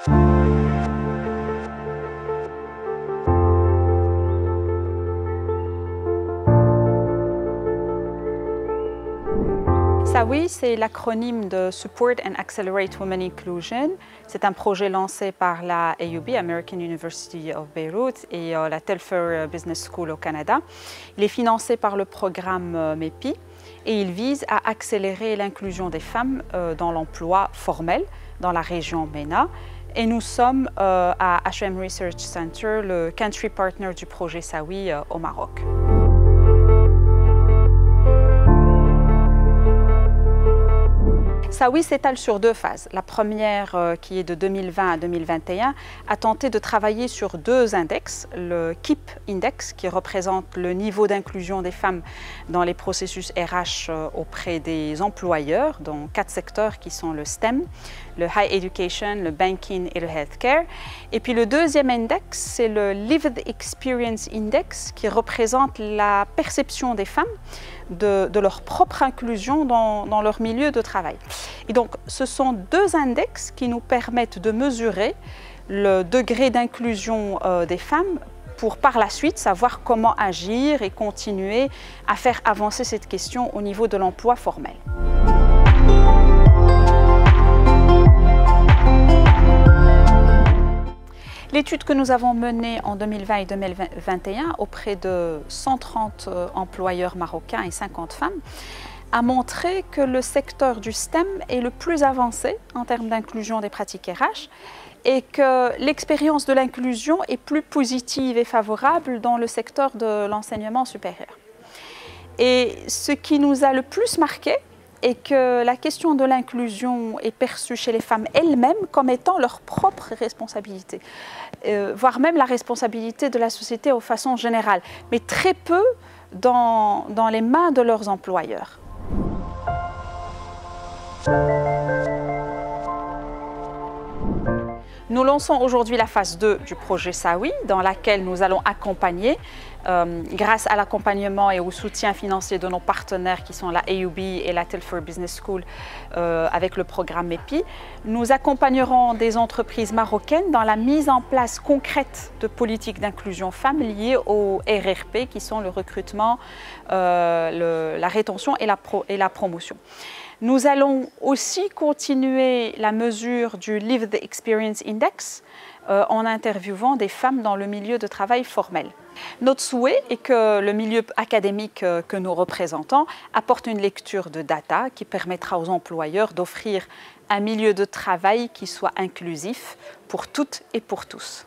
SAWI, c'est l'acronyme de Support and Accelerate Women Inclusion. C'est un projet lancé par la AUB, American University of Beirut, et la Telfer Business School au Canada. Il est financé par le programme MEPI et il vise à accélérer l'inclusion des femmes dans l'emploi formel dans la région MENA. Et nous sommes à H&M Research Center, le country partner du projet SAWI au Maroc. SAWI s'étale sur deux phases. La première, qui est de 2020 à 2021, a tenté de travailler sur deux index. Le KEEP Index, qui représente le niveau d'inclusion des femmes dans les processus RH auprès des employeurs, dans 4 secteurs qui sont le STEM, le High Education, le Banking et le Healthcare. Et puis le deuxième index, c'est le Lived Experience Index, qui représente la perception des femmes de leur propre inclusion dans leur milieu de travail. Et donc, ce sont deux index qui nous permettent de mesurer le degré d'inclusion des femmes pour par la suite savoir comment agir et continuer à faire avancer cette question au niveau de l'emploi formel. L'étude que nous avons menée en 2020 et 2021 auprès de 130 employeurs marocains et 50 femmes a montré que le secteur du STEM est le plus avancé en termes d'inclusion des pratiques RH et que l'expérience de l'inclusion est plus positive et favorable dans le secteur de l'enseignement supérieur. Et ce qui nous a le plus marqué est que la question de l'inclusion est perçue chez les femmes elles-mêmes comme étant leur propre responsabilité, voire même la responsabilité de la société de façon générale, mais très peu dans les mains de leurs employeurs. Nous lançons aujourd'hui la phase 2 du projet SAWI, dans laquelle nous allons accompagner, grâce à l'accompagnement et au soutien financier de nos partenaires qui sont la AUB et la Telfer Business School avec le programme MEPI, nous accompagnerons des entreprises marocaines dans la mise en place concrète de politiques d'inclusion femmes liées au RRP, qui sont le recrutement, la rétention et la promotion. Nous allons aussi continuer la mesure du Lived Experience Index en interviewant des femmes dans le milieu de travail formel. Notre souhait est que le milieu académique que nous représentons apporte une lecture de data qui permettra aux employeurs d'offrir un milieu de travail qui soit inclusif pour toutes et pour tous.